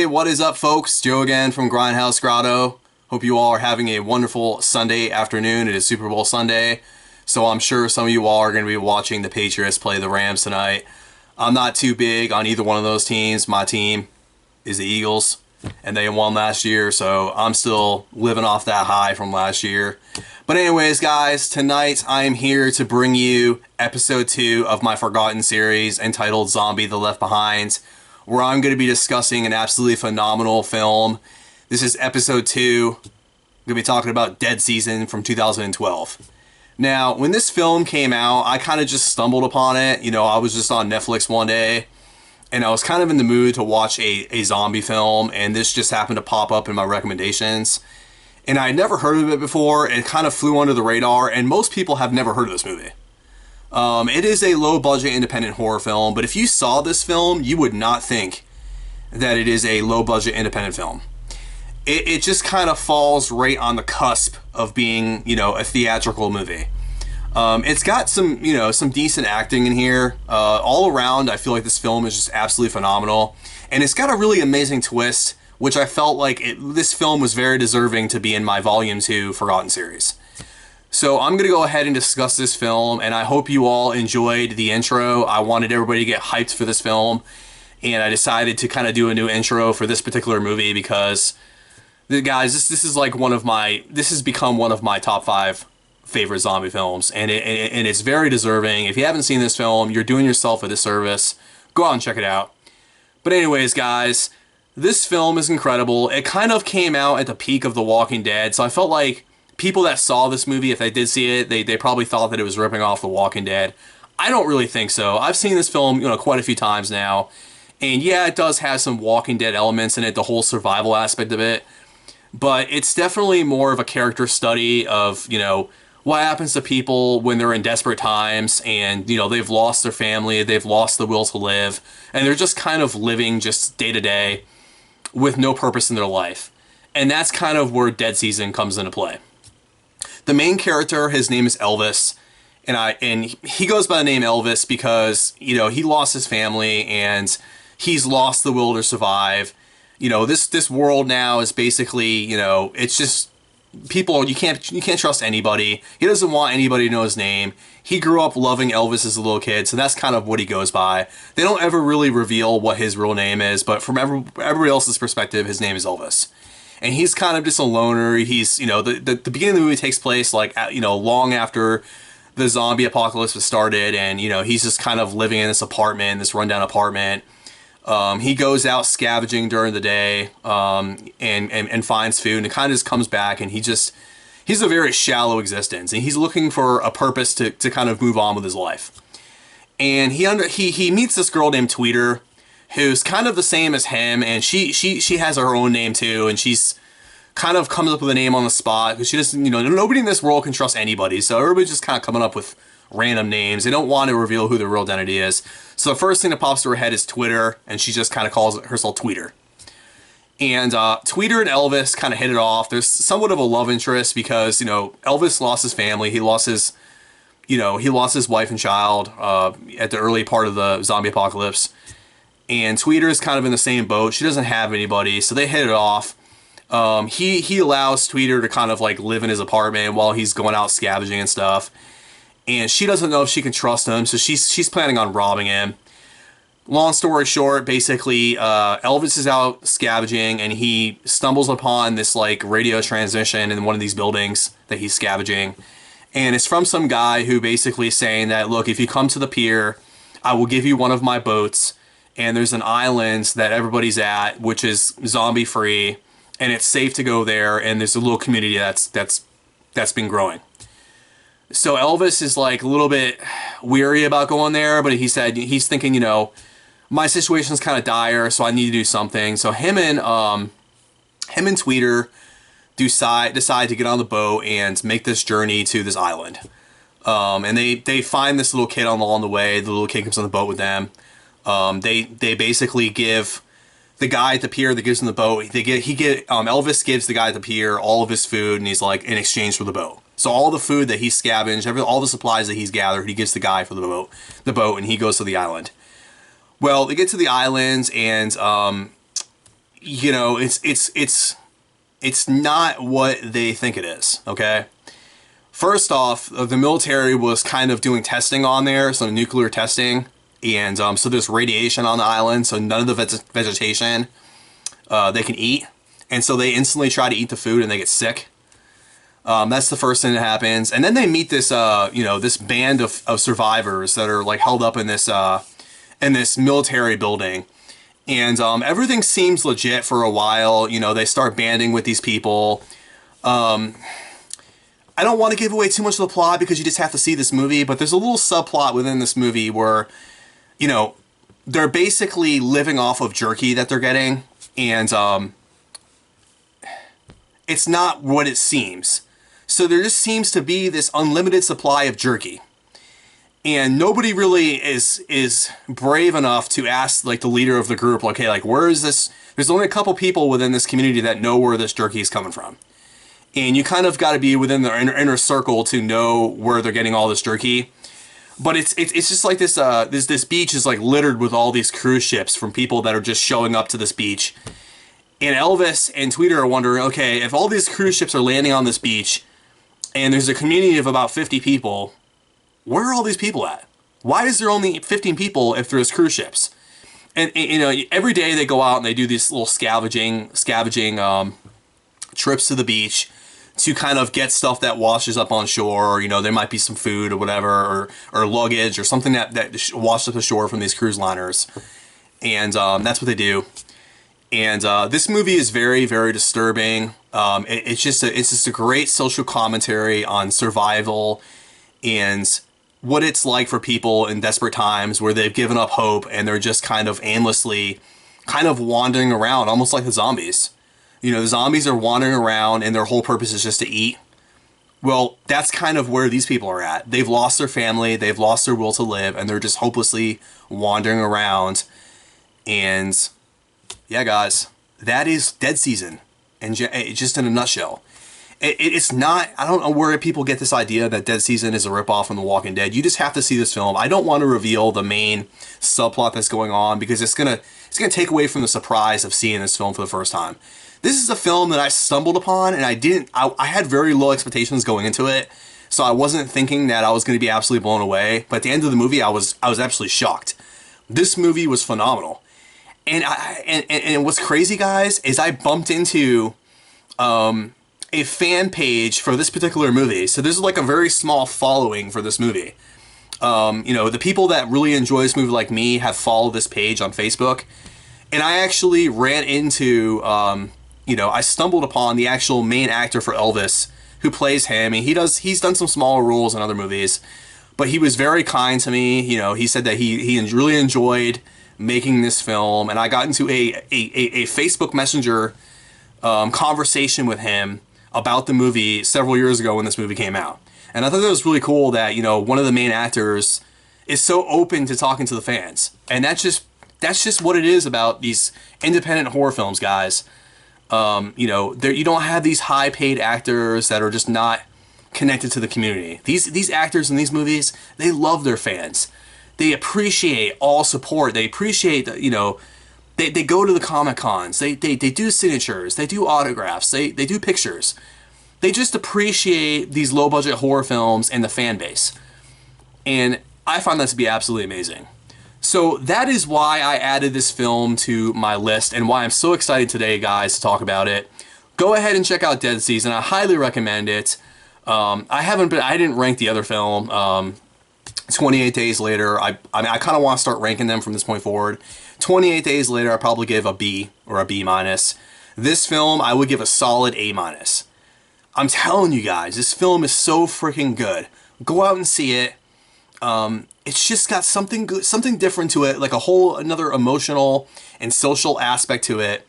what is up, folks? Joe again from Grindhouse Grotto. Hope you all are having a wonderful Sunday afternoon. It is Super Bowl Sunday, so I'm sure some of you all are going to be watching the Patriots play the Rams tonight. I'm not too big on either one of those teams. My team is the Eagles, and they won last year, so I'm still living off that high from last year. But anyways, guys, tonight I am here to bring you episode 2 of my Forgotten series entitled Zombie: The Left Behind, where I'm going to be discussing an absolutely phenomenal film. This is episode 2. I'm going to be talking about Dead Season from 2012. Now, when this film came out, I kind of just stumbled upon it. You know, I was just on Netflix one day, and I was kind of in the mood to watch a zombie film, and this just happened to pop up in my recommendations. And I had never heard of it before. It kind of flew under the radar, and most people have never heard of this movie. It is a low-budget independent horror film, but if you saw this film, you would not think that it is a low-budget independent film. It just kind of falls right on the cusp of being, you know, a theatrical movie. It's got some, you know, some decent acting in here. All around, I feel like this film is just absolutely phenomenal. And it's got a really amazing twist, which I felt like this film was very deserving to be in my Volume 2 Forgotten series. So I'm going to go ahead and discuss this film, and I hope you all enjoyed the intro. I wanted everybody to get hyped for this film, and I decided to kind of do a new intro for this particular movie because, guys, this is like this has become one of my top 5 favorite zombie films, and it's very deserving. If you haven't seen this film, you're doing yourself a disservice. Go out and check it out. But anyways, guys, this film is incredible. It kind of came out at the peak of The Walking Dead, so I felt like people that saw this movie, if they did see it, they probably thought that it was ripping off The Walking Dead. I don't really think so. I've seen this film, you know, quite a few times now, and yeah, it does have some Walking Dead elements in it, the whole survival aspect of it, but it's definitely more of a character study of, you know, what happens to people when they're in desperate times and, you know, they've lost their family, they've lost the will to live, and they're just kind of living just day to day with no purpose in their life. And that's kind of where Dead Season comes into play. The main character, his name is Elvis, and he goes by the name Elvis because, you know, he lost his family and he's lost the will to survive. You know, this world now is basically, you know, it's just people, you can't trust anybody. He doesn't want anybody to know his name. He grew up loving Elvis as a little kid, so that's kind of what he goes by. They don't ever really reveal what his real name is, but from everybody else's perspective, his name is Elvis. And he's kind of just a loner. He's, you know, the beginning of the movie takes place, like, you know, long after the zombie apocalypse was started, and, you know, he's just kind of living in this apartment, this rundown apartment. He goes out scavenging during the day, and finds food, and it kind of just comes back, and he's a very shallow existence, and he's looking for a purpose to kind of move on with his life. And he meets this girl named Tweeter, who's kind of the same as him, and she has her own name too, and she's kind of comes up with a name on the spot, because she doesn't, you know, nobody in this world can trust anybody, so everybody's just kind of coming up with random names. They don't want to reveal who their real identity is. So the first thing that pops to her head is Twitter, and she just kind of calls herself Tweeter. And Tweeter and Elvis kind of hit it off. There's somewhat of a love interest because, you know, Elvis lost his family. He lost his wife and child at the early part of the zombie apocalypse. And Tweeter is kind of in the same boat. She doesn't have anybody, so they hit it off. He allows Tweeter to kind of like live in his apartment while he's going out scavenging and stuff. And she doesn't know if she can trust him, so she's planning on robbing him. Long story short, basically, Elvis is out scavenging, and he stumbles upon this like radio transmission in one of these buildings that he's scavenging. And it's from some guy who basically is saying that, look, if you come to the pier, I will give you one of my boats. And there's an island that everybody's at, which is zombie free, and it's safe to go there. And there's a little community that's been growing. So Elvis is like a little bit weary about going there, but he said he's thinking, you know, my situation's kind of dire, so I need to do something. So him and Tweeter decide to get on the boat and make this journey to this island. And they find this little kid along the way. The little kid comes on the boat with them. They basically give the guy at the pier that gives him the boat. Elvis gives the guy at the pier all of his food, and he's like, in exchange for the boat. So all the food that he scavenged, all the supplies that he's gathered, he gives the guy for the boat, and he goes to the island. Well, they get to the island, and you know, it's not what they think it is, okay? First off, the military was kind of doing testing on there, some nuclear testing, and so there's radiation on the island, so none of the vegetation they can eat, and so they instantly try to eat the food and they get sick. That's the first thing that happens, and then they meet this, this band of survivors that are like held up in this military building. And everything seems legit for a while. You know, they start banding with these people. I don't want to give away too much of the plot because you just have to see this movie, but there's a little subplot within this movie where, you know, they're basically living off of jerky that they're getting, and it's not what it seems. So there just seems to be this unlimited supply of jerky. And nobody really is brave enough to ask, like, the leader of the group, like, hey, like, where is this? There's only a couple people within this community that know where this jerky is coming from. And you kind of got to be within their inner circle to know where they're getting all this jerky. But it's just like this beach is, like, littered with all these cruise ships from people that are just showing up to this beach. And Elvis and Tweeter are wondering, okay, if all these cruise ships are landing on this beach and there's a community of about 50 people, where are all these people at? Why is there only 15 people if there's cruise ships? And you know, every day they go out and they do these little scavenging trips to the beach to kind of get stuff that washes up on shore, or, you know, there might be some food or whatever, or luggage or something that washed up the shore from these cruise liners. And that's what they do. And this movie is very, very disturbing. It's just a great social commentary on survival and what it's like for people in desperate times where they've given up hope and they're just kind of aimlessly kind of wandering around, almost like the zombies. You know, the zombies are wandering around and their whole purpose is just to eat. Well, that's kind of where these people are at. They've lost their family, they've lost their will to live, and they're just hopelessly wandering around. And yeah, guys, that is Dead Season, and just in a nutshell. It's not, I don't know where people get this idea that Dead Season is a ripoff from The Walking Dead. You just have to see this film. I don't want to reveal the main subplot that's going on because it's gonna take away from the surprise of seeing this film for the first time. This is a film that I stumbled upon, and I had very low expectations going into it, so I wasn't thinking that I was going to be absolutely blown away. But at the end of the movie, I was absolutely shocked. This movie was phenomenal. And what's crazy, guys, is I bumped into a fan page for this particular movie. So there's like a very small following for this movie. You know, the people that really enjoy this movie like me have followed this page on Facebook. And I actually ran into, I stumbled upon the actual main actor for Elvis who plays him. And he's done some smaller roles in other movies, but he was very kind to me. You know, he said that he really enjoyed making this film. And I got into a Facebook Messenger conversation with him about the movie several years ago when this movie came out. And I thought that was really cool that, you know, one of the main actors is so open to talking to the fans. And that's just what it is about these independent horror films, guys. You don't have these high-paid actors that are just not connected to the community. These actors in these movies, they love their fans. They appreciate all support. They appreciate that, you know, they go to the Comic-Cons. They do signatures. They do autographs. They do pictures. They just appreciate these low-budget horror films and the fan base. And I find that to be absolutely amazing. So that is why I added this film to my list and why I'm so excited today, guys, to talk about it. Go ahead and check out Dead Season. I highly recommend it. I didn't rank the other film, 28 Days Later. I kind of want to start ranking them from this point forward. 28 Days Later, I probably give a B or a B minus. This film, I would give a solid A minus. I'm telling you guys, this film is so freaking good. Go out and see it. It's just got something good, something different to it, like another emotional and social aspect to it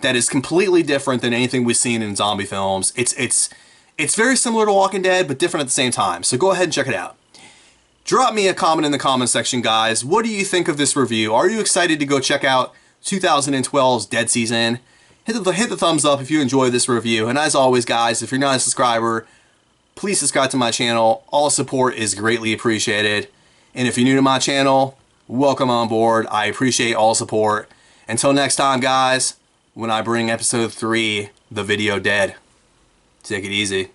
that is completely different than anything we've seen in zombie films. It's very similar to Walking Dead, but different at the same time. So go ahead and check it out. Drop me a comment in the comment section, guys. What do you think of this review? Are you excited to go check out 2012's Dead Season? Hit the thumbs up if you enjoyed this review. And as always, guys, if you're not a subscriber, please subscribe to my channel. All support is greatly appreciated. And if you're new to my channel, welcome on board. I appreciate all support. Until next time, guys, when I bring episode 3, the video dead. Take it easy.